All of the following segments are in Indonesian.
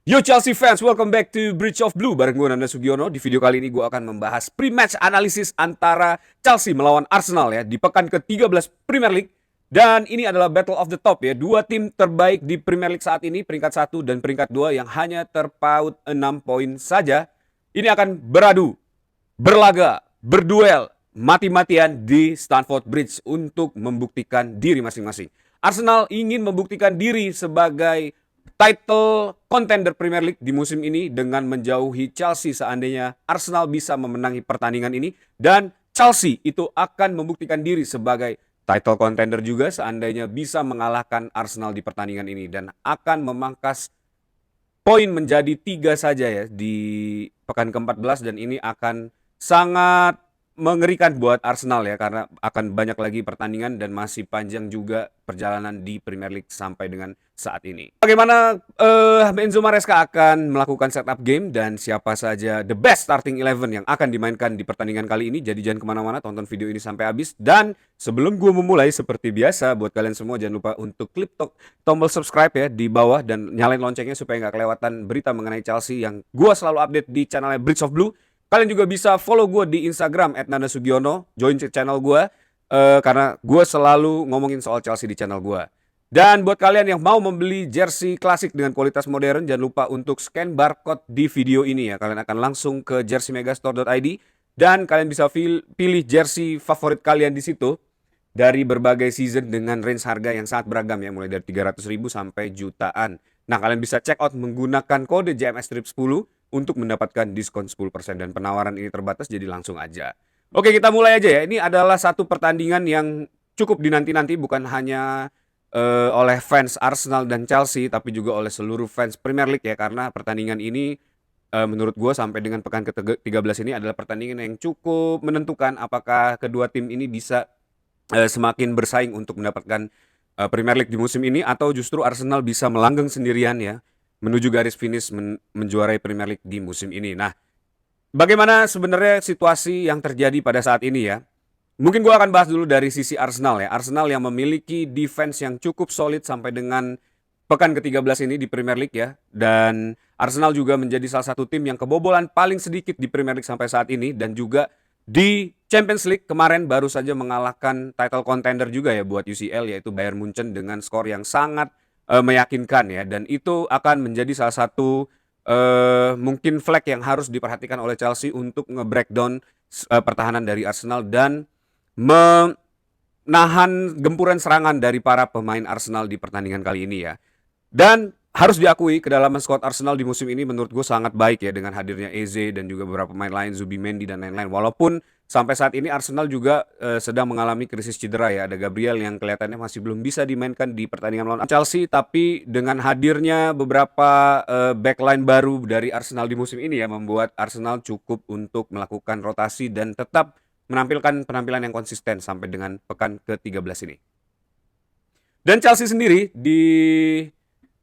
Yo Chelsea fans, welcome back to Bridge of Blue bareng gue Nanda Sugiono. Di video kali ini gue akan membahas pre-match analisis antara Chelsea melawan Arsenal ya di pekan ke-13 Premier League. Dan ini adalah battle of the top ya, dua tim terbaik di Premier League saat ini, peringkat 1 dan peringkat 2 yang hanya terpaut 6 poin saja. Ini akan beradu, berlaga, berduel, mati-matian di Stamford Bridge untuk membuktikan diri masing-masing. Arsenal ingin membuktikan diri sebagai title contender Premier League di musim ini dengan menjauhi Chelsea seandainya Arsenal bisa memenangi pertandingan ini, dan Chelsea itu akan membuktikan diri sebagai title contender juga seandainya bisa mengalahkan Arsenal di pertandingan ini dan akan memangkas poin menjadi 3 saja ya di pekan ke-14, dan ini akan sangat mengerikan buat Arsenal ya karena akan banyak lagi pertandingan dan masih panjang juga perjalanan di Premier League sampai dengan saat ini. Bagaimana Enzo Maresca akan melakukan setup game dan siapa saja the best starting 11 yang akan dimainkan di pertandingan kali ini. Jadi jangan kemana-mana, tonton video ini sampai habis. Dan sebelum gue memulai, seperti biasa buat kalian semua jangan lupa untuk klik tombol subscribe ya di bawah dan nyalain loncengnya supaya nggak kelewatan berita mengenai Chelsea yang gue selalu update di channelnya Bridge of Blue. Kalian juga bisa follow gue di Instagram @nandasugiono, join channel gue karena gue selalu ngomongin soal Chelsea di channel gue. Dan buat kalian yang mau membeli jersey klasik dengan kualitas modern, jangan lupa untuk scan barcode di video ini ya. Kalian akan langsung ke jerseymegastore.id dan kalian bisa pilih jersey favorit kalian di situ dari berbagai season dengan range harga yang sangat beragam ya, mulai dari 300.000 sampai jutaan. Nah, kalian bisa check out menggunakan kode JMSTRIP10 untuk mendapatkan diskon 10%, dan penawaran ini terbatas jadi langsung aja. Oke, kita mulai aja ya. Ini adalah satu pertandingan yang cukup dinanti-nanti bukan hanya oleh fans Arsenal dan Chelsea tapi juga oleh seluruh fans Premier League ya, karena pertandingan ini menurut gue sampai dengan pekan ke-13 ini adalah pertandingan yang cukup menentukan apakah kedua tim ini bisa semakin bersaing untuk mendapatkan Premier League di musim ini atau justru Arsenal bisa melanggeng sendirian ya menuju garis finish menjuarai Premier League di musim ini. Nah, bagaimana sebenarnya situasi yang terjadi pada saat ini ya? Mungkin gue akan bahas dulu dari sisi Arsenal ya. Arsenal yang memiliki defense yang cukup solid sampai dengan pekan ke-13 ini di Premier League ya. Dan Arsenal juga menjadi salah satu tim yang kebobolan paling sedikit di Premier League sampai saat ini. Dan juga di Champions League kemarin baru saja mengalahkan title contender juga ya buat UCL, yaitu Bayern Munchen dengan skor yang sangat meyakinkan ya. Dan itu akan menjadi salah satu mungkin flag yang harus diperhatikan oleh Chelsea untuk nge-breakdown pertahanan dari Arsenal dan menahan gempuran serangan dari para pemain Arsenal di pertandingan kali ini ya. Dan harus diakui kedalaman squad Arsenal di musim ini menurut gue sangat baik ya, dengan hadirnya Eze dan juga beberapa pemain lain, Zubimendi dan lain-lain. Walaupun sampai saat ini Arsenal juga sedang mengalami krisis cedera ya. Ada Gabriel yang kelihatannya masih belum bisa dimainkan di pertandingan melawan Chelsea, tapi dengan hadirnya beberapa backline baru dari Arsenal di musim ini ya, membuat Arsenal cukup untuk melakukan rotasi dan tetap menampilkan penampilan yang konsisten sampai dengan pekan ke-13 ini. Dan Chelsea sendiri di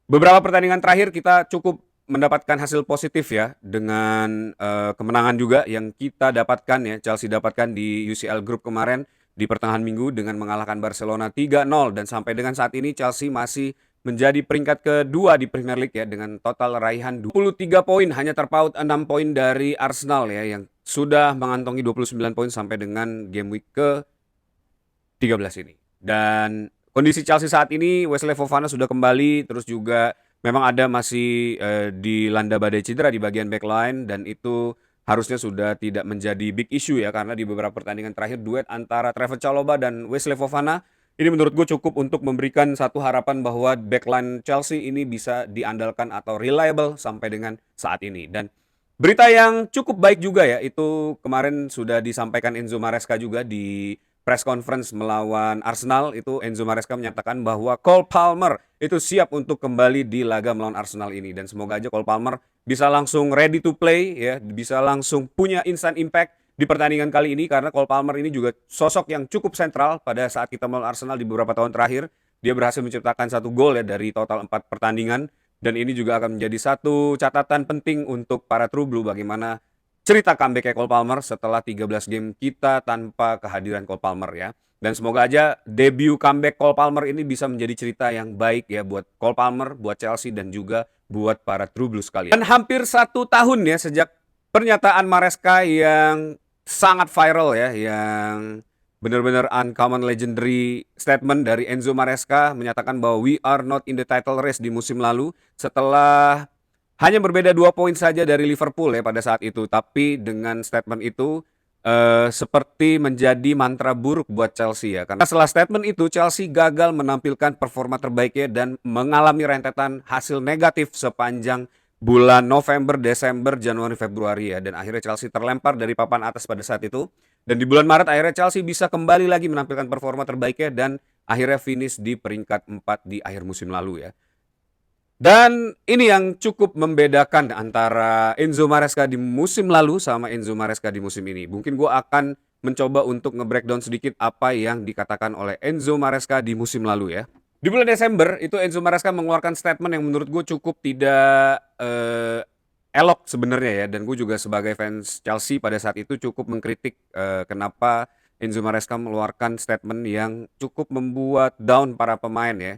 beberapa pertandingan terakhir kita cukup mendapatkan hasil positif ya, dengan kemenangan juga yang kita dapatkan ya, Chelsea dapatkan di UCL Group kemarin di pertengahan minggu dengan mengalahkan Barcelona 3-0, dan sampai dengan saat ini Chelsea masih menjadi peringkat kedua di Premier League ya dengan total raihan 23 poin, hanya terpaut 6 poin dari Arsenal ya yang sudah mengantongi 29 poin sampai dengan game week ke-13 ini. Dan kondisi Chelsea saat ini, Wesley Fofana sudah kembali, terus juga memang ada masih dilanda badai cedera di bagian backline, dan itu harusnya sudah tidak menjadi big issue ya, karena di beberapa pertandingan terakhir duet antara Trevoh Chalobah dan Wesley Fofana ini menurut gue cukup untuk memberikan satu harapan bahwa backline Chelsea ini bisa diandalkan atau reliable sampai dengan saat ini. Dan berita yang cukup baik juga ya, itu kemarin sudah disampaikan Enzo Maresca juga di press conference melawan Arsenal. Itu Enzo Maresca menyatakan bahwa Cole Palmer itu siap untuk kembali di laga melawan Arsenal ini, dan semoga aja Cole Palmer bisa langsung ready to play ya, bisa langsung punya instant impact di pertandingan kali ini, karena Cole Palmer ini juga sosok yang cukup sentral pada saat kita melawan Arsenal di beberapa tahun terakhir. Dia berhasil menciptakan 1 gol ya dari total 4 pertandingan, dan ini juga akan menjadi satu catatan penting untuk para True Blue bagaimana cerita comeback Cole Palmer setelah 13 game kita tanpa kehadiran Cole Palmer ya. Dan semoga aja debut comeback Cole Palmer ini bisa menjadi cerita yang baik ya buat Cole Palmer, buat Chelsea, dan juga buat para True Blues sekalian. Dan hampir 1 tahun ya sejak pernyataan Maresca yang sangat viral ya, yang benar-benar uncommon legendary statement dari Enzo Maresca menyatakan bahwa we are not in the title race di musim lalu setelah hanya berbeda 2 poin saja dari Liverpool ya pada saat itu. Tapi dengan statement itu seperti menjadi mantra buruk buat Chelsea ya. Karena setelah statement itu Chelsea gagal menampilkan performa terbaiknya dan mengalami rentetan hasil negatif sepanjang bulan November, Desember, Januari, Februari ya. Dan akhirnya Chelsea terlempar dari papan atas pada saat itu. Dan di bulan Maret akhirnya Chelsea bisa kembali lagi menampilkan performa terbaiknya dan akhirnya finish di peringkat 4 di akhir musim lalu ya. Dan ini yang cukup membedakan antara Enzo Maresca di musim lalu sama Enzo Maresca di musim ini. Mungkin gue akan mencoba untuk nge-breakdown sedikit apa yang dikatakan oleh Enzo Maresca di musim lalu ya. Di bulan Desember itu Enzo Maresca mengeluarkan statement yang menurut gue cukup tidak elok sebenarnya ya. Dan gue juga sebagai fans Chelsea pada saat itu cukup mengkritik kenapa Enzo Maresca mengeluarkan statement yang cukup membuat down para pemain ya.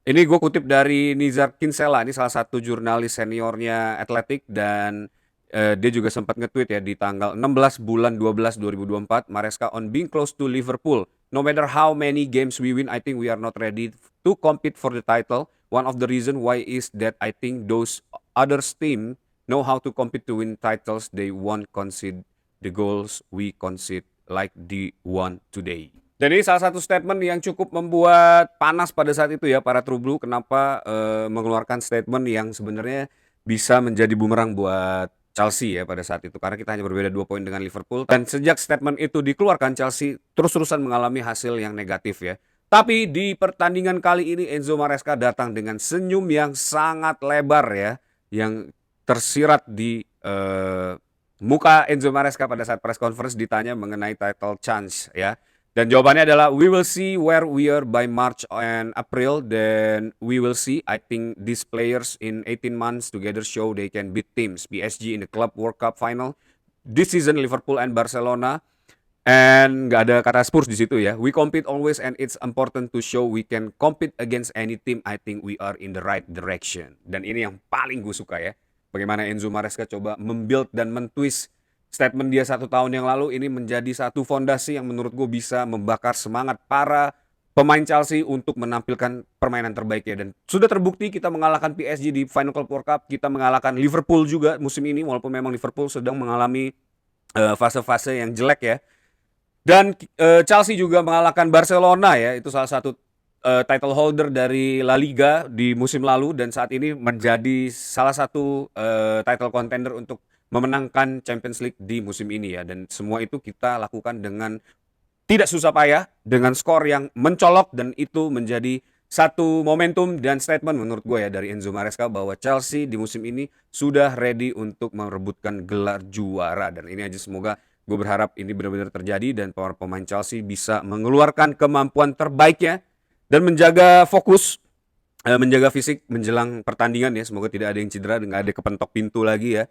Ini gue kutip dari Nizar Kinsella, ini salah satu jurnalis seniornya Athletic, dan dia juga sempat nge-tweet ya di tanggal 16 bulan 12 2024, Maresca on being close to Liverpool. No matter how many games we win, I think we are not ready to compete for the title. One of the reason why is that I think those other team know how to compete to win titles. They won't concede the goals we concede like the one today. Dan ini salah satu statement yang cukup membuat panas pada saat itu ya para True Blue. Kenapa mengeluarkan statement yang sebenarnya bisa menjadi bumerang buat Chelsea ya pada saat itu. Karena kita hanya berbeda 2 poin dengan Liverpool. Dan sejak statement itu dikeluarkan, Chelsea terus-terusan mengalami hasil yang negatif ya. Tapi di pertandingan kali ini Enzo Maresca datang dengan senyum yang sangat lebar ya. Yang tersirat di muka Enzo Maresca pada saat press conference ditanya mengenai title chance ya. Dan jawabannya adalah we will see where we are by March and April, then we will see. I think these players in 18 months together show they can beat teams. PSG in the Club World Cup final this season, Liverpool and Barcelona, and nggak ada kata Spurs di situ ya. We compete always and it's important to show we can compete against any team. I think we are in the right direction. Dan ini yang paling gue suka ya. Bagaimana Enzo Maresca coba membuild dan mentwist statement dia 1 tahun yang lalu ini menjadi satu fondasi yang menurut gue bisa membakar semangat para pemain Chelsea untuk menampilkan permainan terbaiknya. Dan sudah terbukti kita mengalahkan PSG di Final Club World Cup, kita mengalahkan Liverpool juga musim ini walaupun memang Liverpool sedang mengalami fase-fase yang jelek ya. Dan Chelsea juga mengalahkan Barcelona ya, itu salah satu title holder dari La Liga di musim lalu dan saat ini menjadi salah satu title contender untuk memenangkan Champions League di musim ini ya. Dan semua itu kita lakukan dengan tidak susah payah, dengan skor yang mencolok, dan itu menjadi satu momentum dan statement menurut gue ya dari Enzo Maresca bahwa Chelsea di musim ini sudah ready untuk merebutkan gelar juara. Dan ini aja semoga gue berharap ini benar-benar terjadi dan para pemain Chelsea bisa mengeluarkan kemampuan terbaiknya dan menjaga fokus, menjaga fisik menjelang pertandingan ya. Semoga tidak ada yang cedera, nggak ada kepentok pintu lagi ya.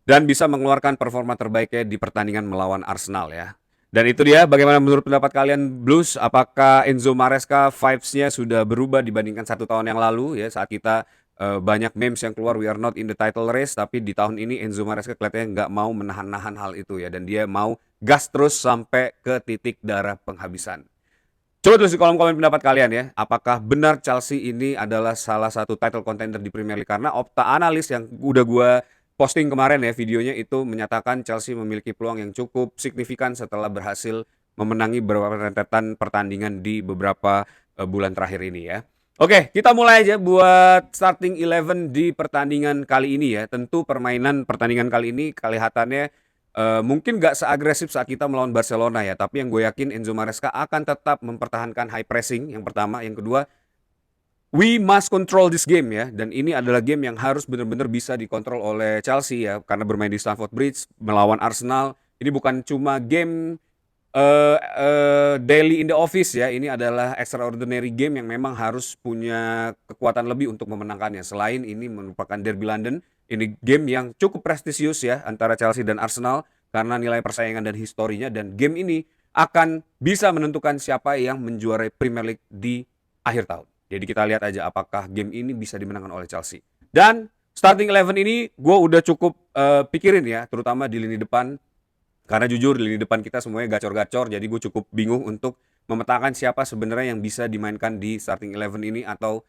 Dan bisa mengeluarkan performa terbaiknya di pertandingan melawan Arsenal ya. Dan itu dia, bagaimana menurut pendapat kalian Blues? Apakah Enzo Maresca vibes-nya sudah berubah dibandingkan 1 tahun yang lalu ya, saat kita banyak memes yang keluar we are not in the title race, tapi di tahun ini Enzo Maresca kelihatannya nggak mau menahan-nahan hal itu ya, dan dia mau gas terus sampai ke titik darah penghabisan. Coba tulis di kolom komen pendapat kalian ya, apakah benar Chelsea ini adalah salah satu title contender di Premier League? Karena Opta Analis yang udah gue posting kemarin ya videonya itu menyatakan Chelsea memiliki peluang yang cukup signifikan setelah berhasil memenangi beberapa rentetan pertandingan di beberapa bulan terakhir ini ya. Oke, kita mulai aja buat starting 11 di pertandingan kali ini ya. Tentu permainan pertandingan kali ini kelihatannya mungkin gak seagresif saat kita melawan Barcelona ya. Tapi yang gue yakin Enzo Maresca akan tetap mempertahankan high pressing, yang pertama. Yang kedua, we must control this game ya, dan ini adalah game yang harus benar-benar bisa dikontrol oleh Chelsea ya, karena bermain di Stamford Bridge melawan Arsenal ini bukan cuma game daily in the office ya, ini adalah extraordinary game yang memang harus punya kekuatan lebih untuk memenangkannya. Selain ini merupakan Derby London, ini game yang cukup prestisius ya antara Chelsea dan Arsenal karena nilai persaingan dan historinya, dan game ini akan bisa menentukan siapa yang menjuarai Premier League di akhir tahun. Jadi kita lihat aja apakah game ini bisa dimenangkan oleh Chelsea. Dan starting 11 ini gue udah cukup pikirin ya, terutama di lini depan. Karena jujur di lini depan kita semuanya gacor-gacor, jadi gue cukup bingung untuk memetakan siapa sebenarnya yang bisa dimainkan di starting 11 ini, atau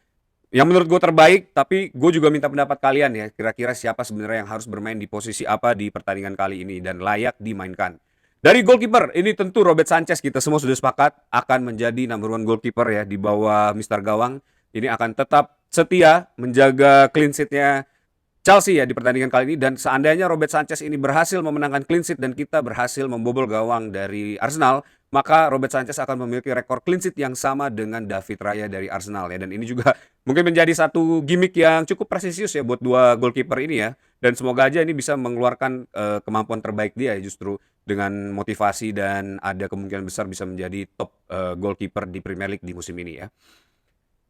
yang menurut gue terbaik. Tapi gue juga minta pendapat kalian ya, kira-kira siapa sebenarnya yang harus bermain di posisi apa di pertandingan kali ini dan layak dimainkan. Dari goalkeeper, ini tentu Robert Sanchez, kita semua sudah sepakat akan menjadi number one goalkeeper ya di bawah Mister Gawang. Ini akan tetap setia menjaga clean sheet-nya Chelsea ya di pertandingan kali ini, dan seandainya Robert Sanchez ini berhasil memenangkan clean sheet dan kita berhasil membobol gawang dari Arsenal, maka Robert Sanchez akan memiliki rekor clean sheet yang sama dengan David Raya dari Arsenal ya. Dan ini juga mungkin menjadi satu gimmick yang cukup presisius ya buat dua goalkeeper ini ya. Dan semoga aja ini bisa mengeluarkan kemampuan terbaik dia ya, justru dengan motivasi, dan ada kemungkinan besar bisa menjadi top goalkeeper di Premier League di musim ini ya.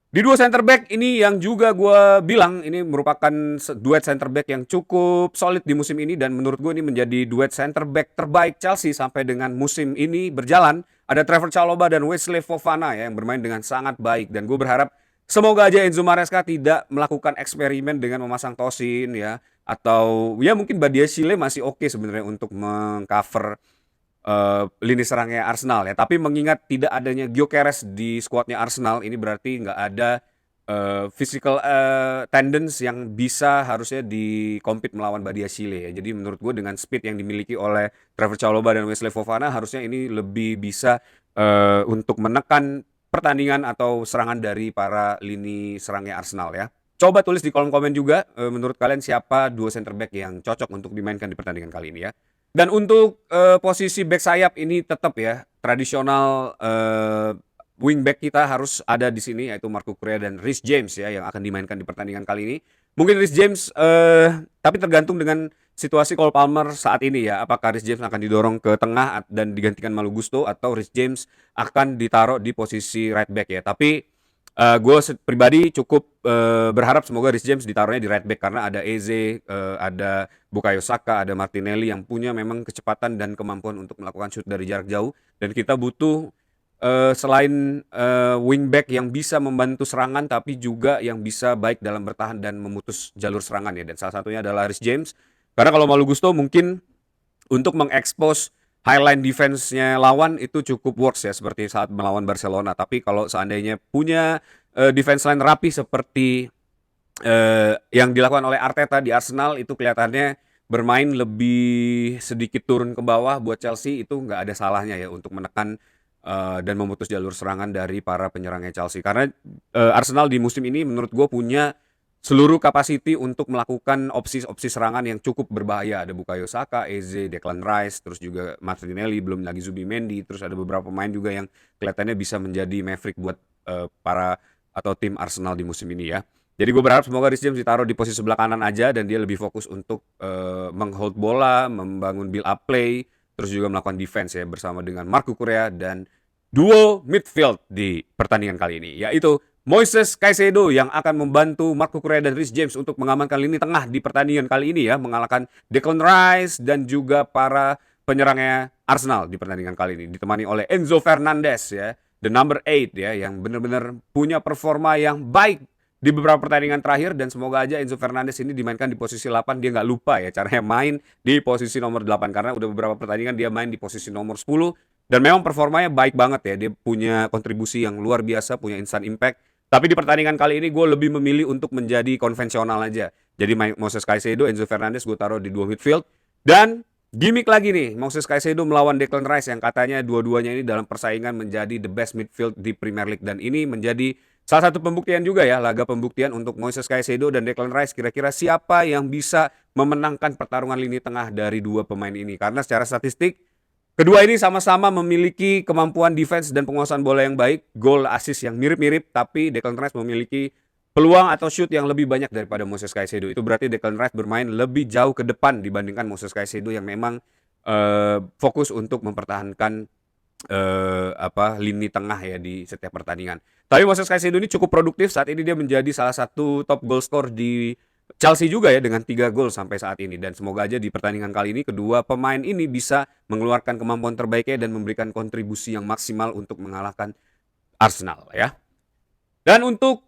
Di dua center back ini yang juga gue bilang ini merupakan duet center back yang cukup solid di musim ini, dan menurut gue ini menjadi duet center back terbaik Chelsea sampai dengan musim ini berjalan. Ada Trevor Chalobah dan Wesley Fofana ya yang bermain dengan sangat baik, dan gue berharap semoga aja Enzo Maresca tidak melakukan eksperimen dengan memasang Tosin ya, atau ya mungkin Badiashile masih oke sebenarnya untuk mengcover lini serangnya Arsenal ya. Tapi mengingat tidak adanya Gyökeres di skuadnya Arsenal, ini berarti nggak ada physical tendence yang bisa harusnya di compete melawan Badiashile ya. Jadi menurut gue dengan speed yang dimiliki oleh Trevor Chalobah dan Wesley Fofana, harusnya ini lebih bisa untuk menekan pertandingan atau serangan dari para lini serangnya Arsenal ya. Coba tulis di kolom komen juga menurut kalian siapa dua center back yang cocok untuk dimainkan di pertandingan kali ini ya. Dan untuk posisi back sayap ini tetap ya tradisional, wingback kita harus ada di sini, yaitu Marco Correa dan Reece James ya yang akan dimainkan di pertandingan kali ini. Mungkin Reece James, tapi tergantung dengan situasi Cole Palmer saat ini ya. Apakah Reece James akan didorong ke tengah dan digantikan Malo Gusto, atau Reece James akan ditaruh di posisi right back ya. Tapi gue pribadi cukup berharap semoga Reece James ditaruhnya di right back, karena ada Eze, ada Bukayo Saka, ada Martinelli yang punya memang kecepatan dan kemampuan untuk melakukan shoot dari jarak jauh. Dan kita butuh selain wingback yang bisa membantu serangan, tapi juga yang bisa baik dalam bertahan dan memutus jalur serangan ya. Dan salah satunya adalah Reece James. Karena kalau Malo Gusto mungkin untuk mengekspos highline defense-nya lawan itu cukup works ya, seperti saat melawan Barcelona. Tapi kalau seandainya punya defense line rapi seperti yang dilakukan oleh Arteta di Arsenal, itu kelihatannya bermain lebih sedikit turun ke bawah buat Chelsea, itu nggak ada salahnya ya untuk menekan dan memutus jalur serangan dari para penyerangnya Chelsea. Karena Arsenal di musim ini menurut gue punya seluruh kapasiti untuk melakukan opsi-opsi serangan yang cukup berbahaya. Ada Bukayo Saka, Eze, Declan Rice, terus juga Martinelli, belum lagi Zubimendi, terus ada beberapa pemain juga yang kelihatannya bisa menjadi maverick buat para atau tim Arsenal di musim ini ya. Jadi gue berharap semoga Reece James ditaruh di posisi sebelah kanan aja, dan dia lebih fokus untuk menghold bola, membangun build up play, terus juga melakukan defense ya bersama dengan Marco Correa dan duo midfield di pertandingan kali ini, yaitu Moises Caicedo yang akan membantu Marco Correa dan Reece James untuk mengamankan lini tengah di pertandingan kali ini ya, mengalahkan Declan Rice dan juga para penyerangnya Arsenal di pertandingan kali ini, ditemani oleh Enzo Fernandez ya, the number 8 ya, yang benar-benar punya performa yang baik di beberapa pertandingan terakhir. Dan semoga aja Enzo Fernandez ini dimainkan di posisi 8, dia nggak lupa ya caranya main di posisi nomor 8, karena udah beberapa pertandingan dia main di posisi nomor 10 dan memang performanya baik banget ya, dia punya kontribusi yang luar biasa, punya instant impact. Tapi di pertandingan kali ini gue lebih memilih untuk menjadi konvensional aja. Jadi Moises Caicedo, Enzo Fernandez gue taruh di dua midfield. Dan gimmick lagi nih, Moises Caicedo melawan Declan Rice yang katanya dua-duanya ini dalam persaingan menjadi the best midfield di Premier League. Dan ini menjadi salah satu pembuktian juga ya, laga pembuktian untuk Moises Caicedo dan Declan Rice. Kira-kira siapa yang bisa memenangkan pertarungan lini tengah dari dua pemain ini. Karena secara statistik, kedua ini sama-sama memiliki kemampuan defense dan penguasaan bola yang baik, gol assist yang mirip-mirip, tapi Declan Rice memiliki peluang atau shoot yang lebih banyak daripada Moises Caicedo. Itu berarti Declan Rice bermain lebih jauh ke depan dibandingkan Moises Caicedo yang memang fokus untuk mempertahankan lini tengah ya di setiap pertandingan. Tapi Moses Caicedo ini cukup produktif saat ini, dia menjadi salah satu top goal scorer di Chelsea juga ya dengan 3 gol sampai saat ini, dan semoga aja di pertandingan kali ini kedua pemain ini bisa mengeluarkan kemampuan terbaiknya dan memberikan kontribusi yang maksimal untuk mengalahkan Arsenal ya. Dan untuk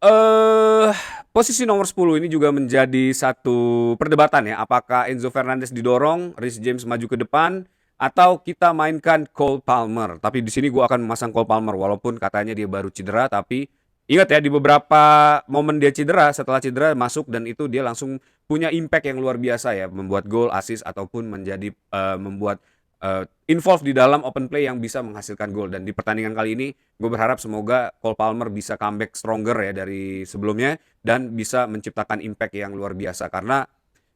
eh posisi nomor 10 ini juga menjadi satu perdebatan ya. Apakah Enzo Fernandez didorong, Reece James maju ke depan, atau kita mainkan Cole Palmer. Tapi di sini gue akan memasang Cole Palmer walaupun katanya dia baru cedera, tapi ingat ya di beberapa momen dia cedera, setelah cedera masuk dan itu dia langsung punya impact yang luar biasa ya, membuat gol, assist ataupun menjadi membuat involve di dalam open play yang bisa menghasilkan gol. Dan di pertandingan kali ini gue berharap semoga Cole Palmer bisa comeback stronger ya dari sebelumnya dan bisa menciptakan impact yang luar biasa, karena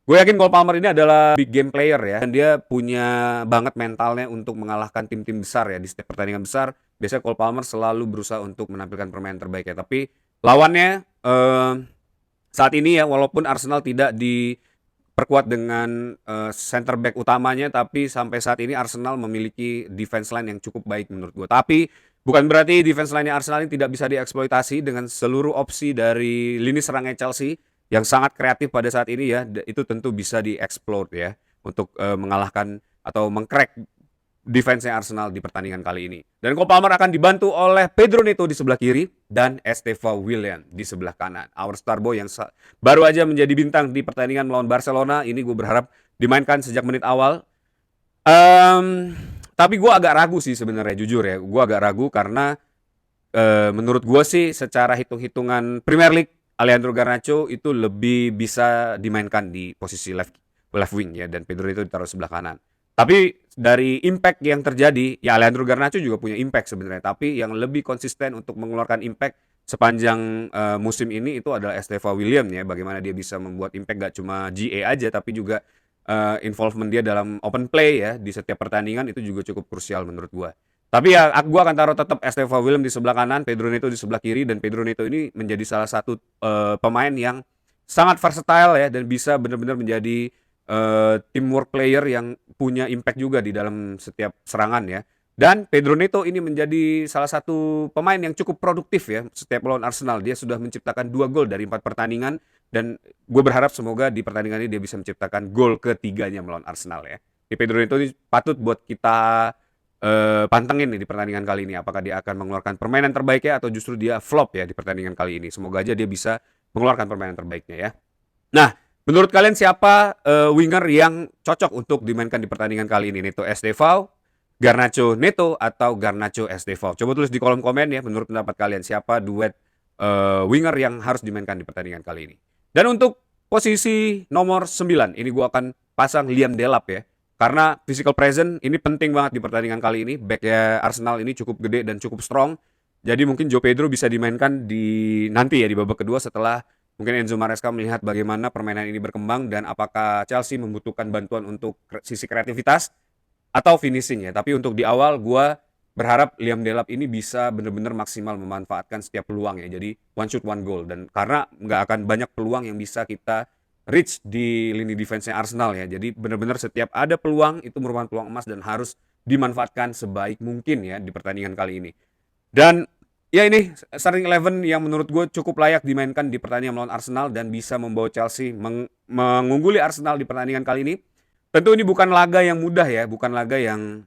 gue yakin Cole Palmer ini adalah big game player ya, dan dia punya banget mentalnya untuk mengalahkan tim-tim besar ya. Di setiap pertandingan besar biasanya Cole Palmer selalu berusaha untuk menampilkan permainan terbaiknya. Tapi lawannya saat ini ya, walaupun Arsenal tidak diperkuat dengan center back utamanya, tapi sampai saat ini Arsenal memiliki defense line yang cukup baik menurut gue. Tapi bukan berarti defense line Arsenal ini tidak bisa dieksploitasi dengan seluruh opsi dari lini serangnya Chelsea yang sangat kreatif pada saat ini ya. Itu tentu bisa dieksplor ya untuk mengalahkan atau mengcrack defense-nya Arsenal di pertandingan kali ini. Dan Cole Palmer akan dibantu oleh Pedro Neto di sebelah kiri dan Estevao Willian di sebelah kanan. Our star boy yang baru aja menjadi bintang di pertandingan melawan Barcelona ini, gue berharap dimainkan sejak menit awal. Tapi gue agak ragu sih sebenarnya, jujur ya. Gue agak ragu karena menurut gue sih secara hitung-hitungan Premier League, Alejandro Garnacho itu lebih bisa dimainkan di posisi left wing ya, dan Pedro Neto ditaruh sebelah kanan. Tapi dari impact yang terjadi, ya Alejandro Garnacho juga punya impact sebenarnya. Tapi yang lebih konsisten untuk mengeluarkan impact sepanjang musim ini itu adalah Estevao Willian ya. Bagaimana dia bisa membuat impact gak cuma GA aja, tapi juga involvement dia dalam open play ya di setiap pertandingan itu juga cukup krusial menurut gua. Tapi ya gue akan taruh tetap Estevao Willian di sebelah kanan, Pedro Neto di sebelah kiri, dan Pedro Neto ini menjadi salah satu pemain yang sangat versatile ya, dan bisa benar-benar menjadi teamwork player yang punya impact juga di dalam setiap serangan ya. Dan Pedro Neto ini menjadi salah satu pemain yang cukup produktif ya setiap melawan Arsenal. Dia sudah menciptakan 2 gol dari 4 pertandingan, dan gue berharap semoga di pertandingan ini dia bisa menciptakan gol ketiganya melawan Arsenal ya. Di Pedro Neto ini patut buat kita pantengin nih di pertandingan kali ini. Apakah dia akan mengeluarkan permainan terbaiknya atau justru dia flop ya di pertandingan kali ini. Semoga aja dia bisa mengeluarkan permainan terbaiknya ya. Nah, menurut kalian siapa winger yang cocok untuk dimainkan di pertandingan kali ini? Neto Estevao, Garnacho Neto, atau Garnacho Estevao? Coba tulis di kolom komen ya, menurut pendapat kalian siapa duet winger yang harus dimainkan di pertandingan kali ini. Dan untuk posisi nomor 9, ini gue akan pasang Liam Delap ya. Karena physical present ini penting banget di pertandingan kali ini. Backnya Arsenal ini cukup gede dan cukup strong. Jadi mungkin Joe Pedro bisa dimainkan di nanti ya di babak kedua setelah mungkin Enzo Maresca melihat bagaimana permainan ini berkembang dan apakah Chelsea membutuhkan bantuan untuk sisi kreativitas atau finishing ya. Tapi untuk di awal gue berharap Liam Delap ini bisa benar-benar maksimal memanfaatkan setiap peluang ya. Jadi one shoot one goal, dan karena nggak akan banyak peluang yang bisa kita reach di lini defense-nya Arsenal ya. Jadi benar-benar setiap ada peluang itu merupakan peluang emas dan harus dimanfaatkan sebaik mungkin ya di pertandingan kali ini. Dan ya ini starting 11 yang menurut gue cukup layak dimainkan di pertandingan melawan Arsenal dan bisa membawa Chelsea mengungguli Arsenal di pertandingan kali ini. Tentu ini bukan laga yang mudah ya, bukan laga yang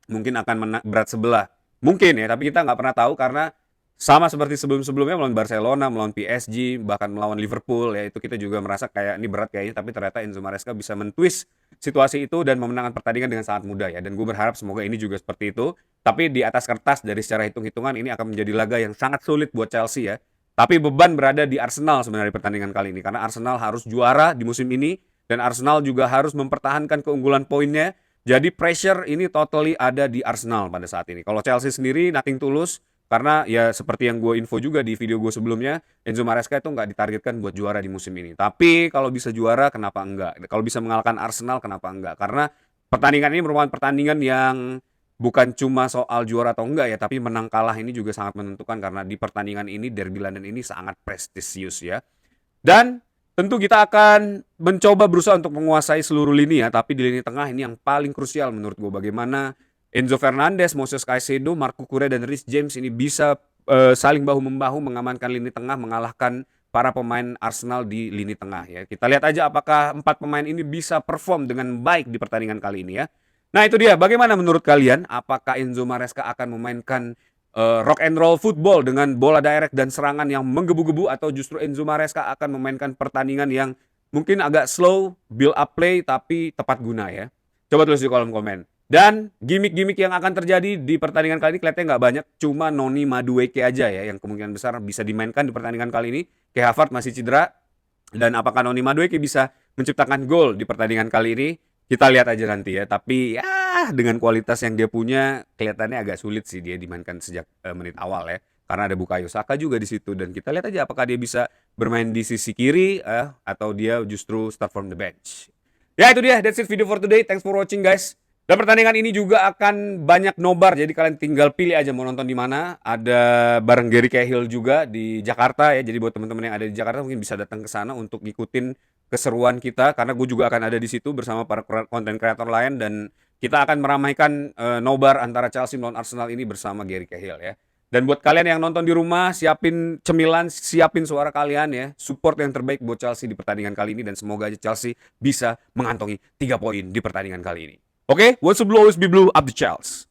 mungkin akan berat sebelah. Mungkin ya, tapi kita nggak pernah tahu karena sama seperti sebelum-sebelumnya melawan Barcelona, melawan PSG, bahkan melawan Liverpool ya, itu kita juga merasa kayak ini berat kayaknya, tapi ternyata Enzo Maresca bisa mentwist situasi itu dan memenangkan pertandingan dengan sangat mudah ya. Dan gue berharap semoga ini juga seperti itu. Tapi di atas kertas dari secara hitung-hitungan ini akan menjadi laga yang sangat sulit buat Chelsea ya. Tapi beban berada di Arsenal sebenarnya di pertandingan kali ini, karena Arsenal harus juara di musim ini dan Arsenal juga harus mempertahankan keunggulan poinnya. Jadi pressure ini totally ada di Arsenal pada saat ini. Kalau Chelsea sendiri nothing tulus, karena ya seperti yang gue info juga di video gue sebelumnya, Enzo Maresca itu nggak ditargetkan buat juara di musim ini. Tapi kalau bisa juara, kenapa enggak? Kalau bisa mengalahkan Arsenal, kenapa enggak? Karena pertandingan ini merupakan pertandingan yang bukan cuma soal juara atau enggak ya, tapi menang kalah ini juga sangat menentukan, karena di pertandingan ini Derby London ini sangat prestisius ya. Dan tentu kita akan mencoba berusaha untuk menguasai seluruh lini ya, tapi di lini tengah ini yang paling krusial menurut gue. Bagaimana Enzo Fernandez, Moses Caicedo, Marco Cucurella dan Reece James ini bisa saling bahu-membahu mengamankan lini tengah, mengalahkan para pemain Arsenal di lini tengah ya. Kita lihat aja apakah 4 pemain ini bisa perform dengan baik di pertandingan kali ini ya. Nah itu dia, bagaimana menurut kalian? Apakah Enzo Maresca akan memainkan rock and roll football dengan bola direct dan serangan yang menggebu-gebu, atau justru Enzo Maresca akan memainkan pertandingan yang mungkin agak slow, build up play tapi tepat guna ya? Coba tulis di kolom komen. Dan gimmick-gimmick yang akan terjadi di pertandingan kali ini kelihatannya nggak banyak, cuma Noni Madueke aja ya yang kemungkinan besar bisa dimainkan di pertandingan kali ini. Kai Havertz masih cedera, dan apakah Noni Madueke bisa menciptakan gol di pertandingan kali ini? Kita lihat aja nanti ya. Tapi ya dengan kualitas yang dia punya, kelihatannya agak sulit sih dia dimainkan sejak menit awal ya. Karena ada Bukayo Saka juga di situ, dan kita lihat aja apakah dia bisa bermain di sisi kiri atau dia justru start from the bench. Ya itu dia, that's it video for today. Thanks for watching guys. Dan pertandingan ini juga akan banyak nobar, jadi kalian tinggal pilih aja mau nonton di mana. Ada bareng Gary Cahill juga di Jakarta ya. Jadi buat teman-teman yang ada di Jakarta mungkin bisa datang ke sana untuk ngikutin keseruan kita, karena gue juga akan ada di situ bersama para konten kreator lain, dan kita akan meramaikan nobar antara Chelsea melawan Arsenal ini bersama Gary Cahill ya. Dan buat kalian yang nonton di rumah, siapin cemilan, siapin suara kalian ya. Support yang terbaik buat Chelsea di pertandingan kali ini, dan semoga aja Chelsea bisa mengantongi 3 poin di pertandingan kali ini. Oke, what's the blue always be blue, up the Chelsea.